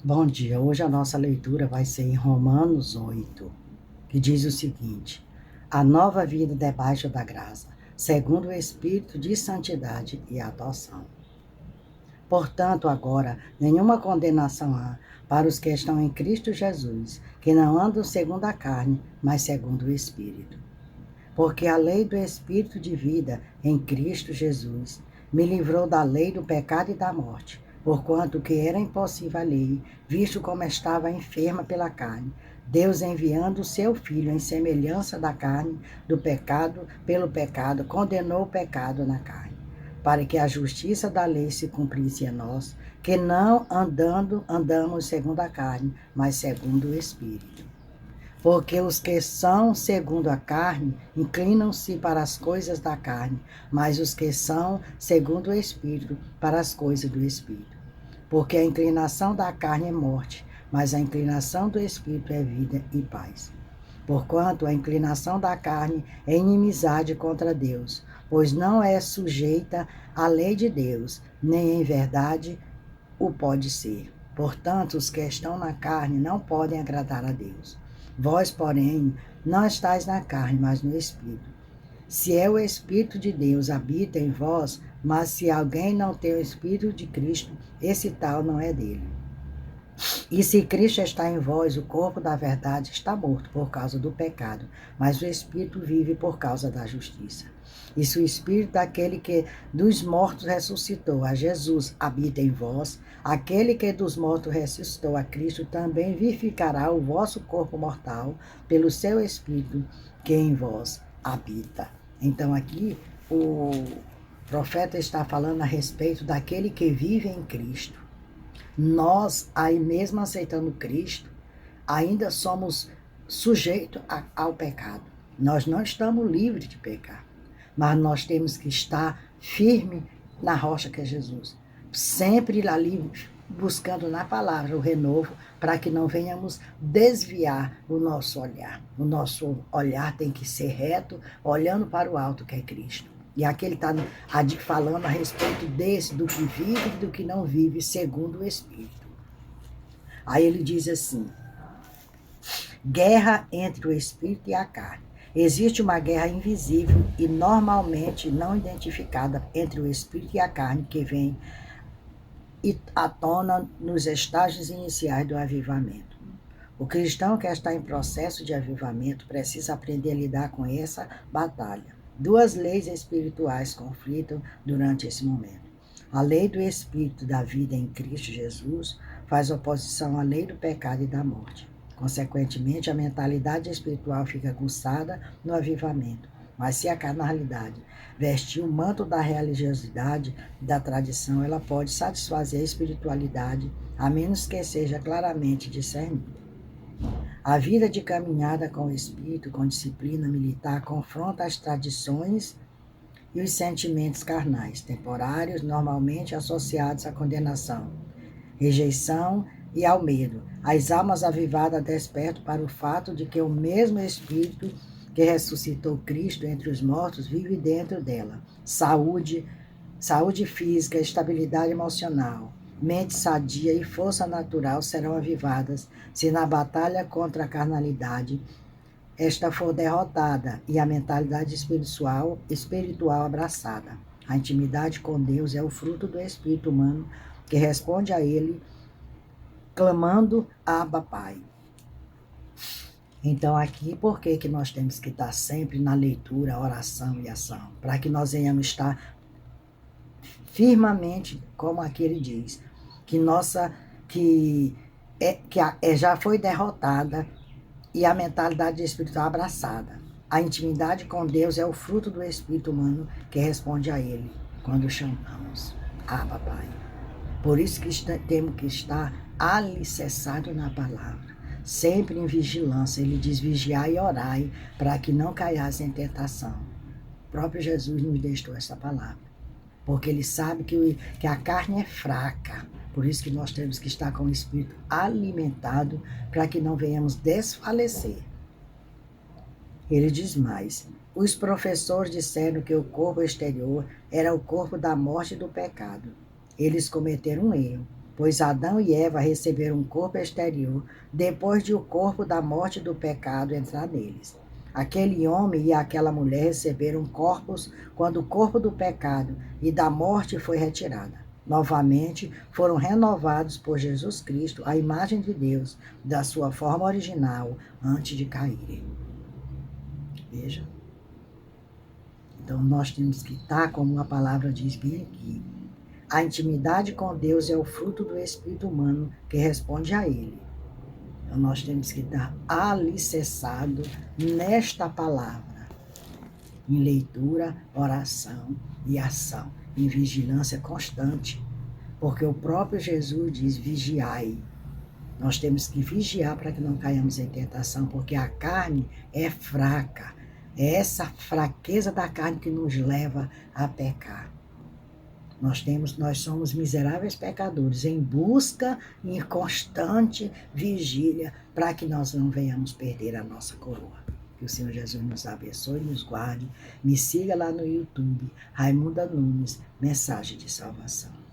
Bom dia, hoje a nossa leitura vai ser em Romanos 8, que diz o seguinte: a nova vida debaixo da graça, segundo o Espírito de santidade e adoção. Portanto, agora, nenhuma condenação há para os que estão em Cristo Jesus, que não andam segundo a carne, mas segundo o Espírito. Porque a lei do Espírito de vida em Cristo Jesus me livrou da lei do pecado e da morte, porquanto que era impossível a lei, visto como estava enferma pela carne, Deus enviando o seu Filho em semelhança da carne do pecado, pelo pecado, condenou o pecado na carne, para que a justiça da lei se cumprisse em nós, que não andamos segundo a carne, mas segundo o Espírito. Porque os que são segundo a carne inclinam-se para as coisas da carne, mas os que são segundo o Espírito para as coisas do Espírito. Porque a inclinação da carne é morte, mas a inclinação do Espírito é vida e paz. Porquanto a inclinação da carne é inimizade contra Deus, pois não é sujeita à lei de Deus, nem em verdade o pode ser. Portanto, os que estão na carne não podem agradar a Deus. Vós, porém, não estáis na carne, mas no Espírito. Se é o Espírito de Deus habita em vós, mas se alguém não tem o Espírito de Cristo, esse tal não é dele. E se Cristo está em vós, o corpo da verdade está morto por causa do pecado, mas o Espírito vive por causa da justiça. E se o Espírito daquele que dos mortos ressuscitou a Jesus habita em vós, aquele que dos mortos ressuscitou a Cristo também vivificará o vosso corpo mortal pelo seu Espírito que em vós habita. Então aqui o profeta está falando a respeito daquele que vive em Cristo. Nós, aí mesmo aceitando Cristo, ainda somos sujeitos ao pecado. Nós não estamos livres de pecar, mas nós temos que estar firme na rocha que é Jesus. Sempre ali buscando na palavra o renovo, para que não venhamos desviar o nosso olhar. O nosso olhar tem que ser reto, olhando para o alto que é Cristo. E aqui ele está falando a respeito desse, do que vive e do que não vive, segundo o Espírito. Aí ele diz assim: guerra entre o Espírito e a carne. Existe uma guerra invisível e normalmente não identificada entre o Espírito e a carne, que vem à tona nos estágios iniciais do avivamento. O cristão que está em processo de avivamento precisa aprender a lidar com essa batalha. Duas leis espirituais conflitam durante esse momento. A lei do Espírito da vida em Cristo Jesus faz oposição à lei do pecado e da morte. Consequentemente, a mentalidade espiritual fica aguçada no avivamento. Mas se a carnalidade vestir o manto da religiosidade e da tradição, ela pode satisfazer a espiritualidade, a menos que seja claramente discernida. A vida de caminhada com o Espírito, com disciplina militar, confronta as tradições e os sentimentos carnais, temporários, normalmente associados à condenação, rejeição e ao medo. As almas avivadas despertam para o fato de que o mesmo Espírito que ressuscitou Cristo entre os mortos vive dentro dela. Saúde física, estabilidade emocional, mente sadia e força natural serão avivadas se na batalha contra a carnalidade esta for derrotada e a mentalidade espiritual abraçada. A intimidade com Deus é o fruto do espírito humano que responde a ele clamando Abba Pai. Então aqui, por que nós temos que estar sempre na leitura, oração e ação? Para que nós venhamos estar firmemente, como aqui ele diz, já foi derrotada e a mentalidade espiritual abraçada. A intimidade com Deus é o fruto do espírito humano que responde a ele quando chamamos Abba Pai. Por isso que temos que estar alicerçados na palavra, sempre em vigilância. Ele diz: vigiai e orai para que não caiais em tentação. O próprio Jesus nos deixou essa palavra, porque ele sabe que a carne é fraca. Por isso que nós temos que estar com o espírito alimentado para que não venhamos desfalecer. Ele diz mais: os professores disseram que o corpo exterior era o corpo da morte e do pecado. Eles cometeram um erro. pois Adão e Eva receberam um corpo exterior depois de o corpo da morte do pecado entrar neles. Aquele homem e aquela mulher receberam corpos quando o corpo do pecado e da morte foi retirada. Novamente foram renovados por Jesus Cristo, a imagem de Deus, da sua forma original, antes de caírem. Veja. Então nós temos que estar, como a palavra diz bem aqui, a intimidade com Deus é o fruto do espírito humano que responde a Ele. Então nós temos que estar alicerçado nesta palavra, em leitura, oração e ação, em vigilância constante, porque o próprio Jesus diz: vigiai. Nós temos que vigiar para que não caiamos em tentação, porque a carne é fraca. É essa fraqueza da carne que nos leva a pecar. Nós somos miseráveis pecadores em busca e constante vigília para que nós não venhamos perder a nossa coroa. Que o Senhor Jesus nos abençoe e nos guarde. Me siga lá no YouTube, Raimunda Nunes, Mensagem de Salvação.